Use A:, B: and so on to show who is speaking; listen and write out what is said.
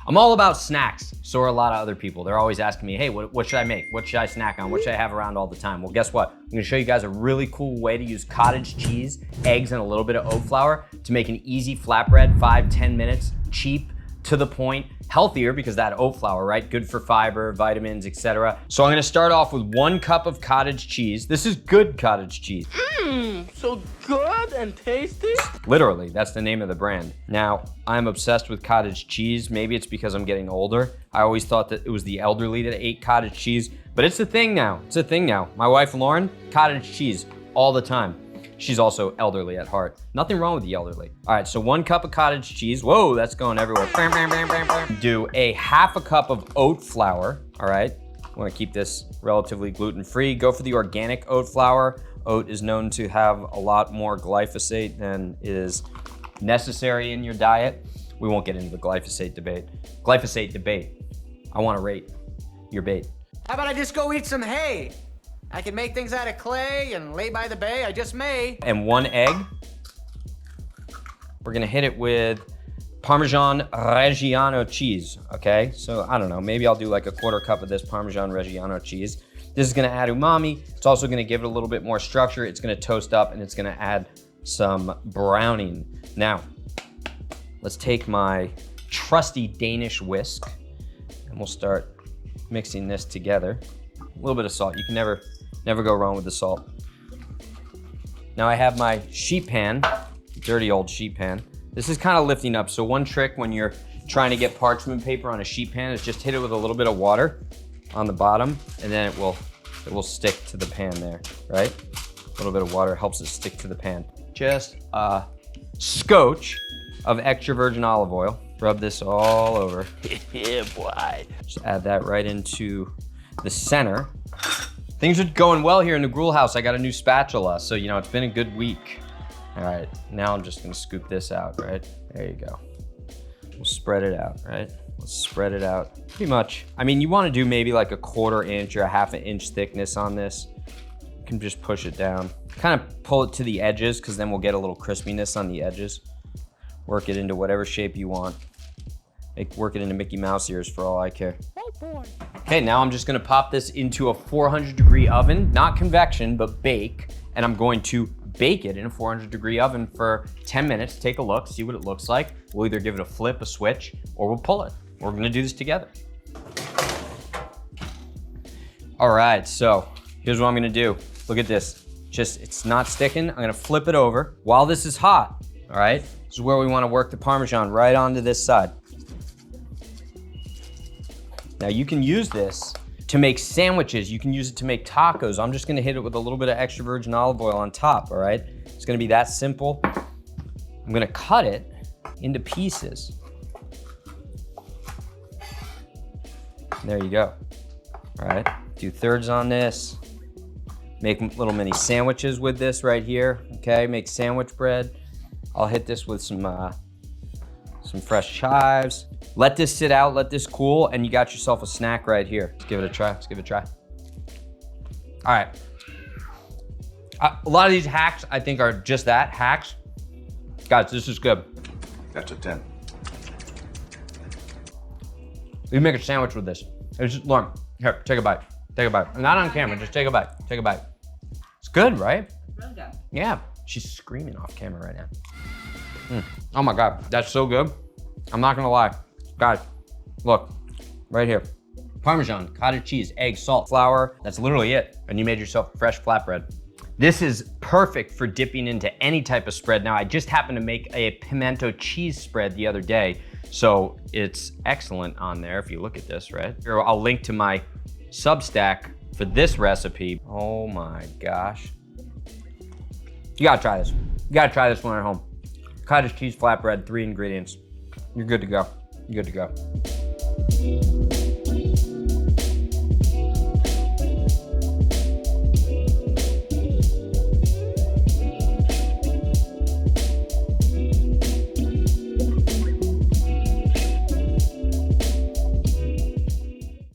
A: I'm all about snacks, so are a lot of other people. They're always asking me, hey, what should I make? What should I snack on? What should I have around all the time? Well, guess what? I'm gonna show you guys a really cool way to use cottage cheese, eggs, and a little bit of oat flour to make an easy flatbread, 5-10 minutes, cheap, to the point, healthier because that oat flour, right? Good for fiber, vitamins, etc. So I'm gonna start off with 1 cup of cottage cheese. This is good cottage cheese.
B: So good and tasty.
A: Literally, that's the name of the brand. Now, I'm obsessed with cottage cheese. Maybe it's because I'm getting older. I always thought that it was the elderly that ate cottage cheese, but it's a thing now. It's a thing now. My wife, Lauren, cottage cheese all the time. She's also elderly at heart. Nothing wrong with the elderly. All right, so 1 cup of cottage cheese. Whoa, that's going everywhere. Do a 1/2 cup of oat flour, all right? I wanna keep this relatively gluten-free. Go for the organic oat flour. Oat is known to have a lot more glyphosate than is necessary in your diet. We won't get into the glyphosate debate. I wanna rate your bait.
C: How about I just go eat some hay? I can make things out of clay and lay by the bay, I just may.
A: And 1 egg. We're gonna hit it with Parmigiano Reggiano cheese, okay? So I don't know, maybe I'll do like a 1/4 cup of this Parmigiano Reggiano cheese. This is gonna add umami. It's also gonna give it a little bit more structure. It's gonna toast up and it's gonna add some browning. Now, let's take my trusty Danish whisk and we'll start mixing this together. A little bit of salt. You can never go wrong with the salt. Now I have my sheet pan, dirty old sheet pan. This is kind of lifting up. So one trick when you're trying to get parchment paper on a sheet pan is just hit it with a little bit of water on the bottom and then it will stick to the pan there, right? A little bit of water helps it stick to the pan. Just a scotch of extra virgin olive oil. Rub this all over.
B: Yeah, boy.
A: Just add that right into the center. Things are going well here in the Gruel house. I got a new spatula, so you know, it's been a good week. All right, now I'm just gonna scoop this out, right? There you go. We'll spread it out, right? Let's spread it out pretty much. I mean, you wanna do maybe like a 1/4 inch or a 1/2 inch thickness on this. You can just push it down. Kind of pull it to the edges because then we'll get a little crispiness on the edges. Work it into whatever shape you want. Work it into Mickey Mouse ears for all I care. Okay, now I'm just gonna pop this into a 400-degree oven, not convection, but bake. And I'm going to bake it in a 400-degree oven for 10 minutes. Take a look, see what it looks like. We'll either give it a flip, a switch, or we'll pull it. We're gonna do this together. All right, so here's what I'm gonna do. Look at this. It's not sticking. I'm gonna flip it over. While this is hot, all right? This is where we wanna work the Parmesan right onto this side. Now you can use this to make sandwiches. You can use it to make tacos. I'm just gonna hit it with a little bit of extra virgin olive oil on top, all right? It's gonna be that simple. I'm gonna cut it into pieces. And there you go, all right? Do 1/3 on this. Make little mini sandwiches with this right here, okay? Make sandwich bread. I'll hit this with some fresh chives. Let this sit out, let this cool, and you got yourself a snack right here. Let's give it a try, let's give it a try. All right. A lot of these hacks, I think, are just that, hacks. Guys, this is good.
D: That's a 10.
A: You make a sandwich with this. It's just, Lauren, here, take a bite. Take a bite. Not on camera, just take a bite. Take a bite. It's good, right?
E: Really good.
A: Yeah, she's screaming off camera right now. Oh my God, that's so good. I'm not gonna lie. Guys, look, right here. Parmesan, cottage cheese, egg, salt, flour. That's literally it. And you made yourself a fresh flatbread. This is perfect for dipping into any type of spread. Now, I just happened to make a pimento cheese spread the other day, so it's excellent on there if you look at this, right? Here, I'll link to my Substack for this recipe. Oh my gosh. You gotta try this. You gotta try this one at home. Cottage cheese flatbread, 3 ingredients. You're good to go. You're good to go.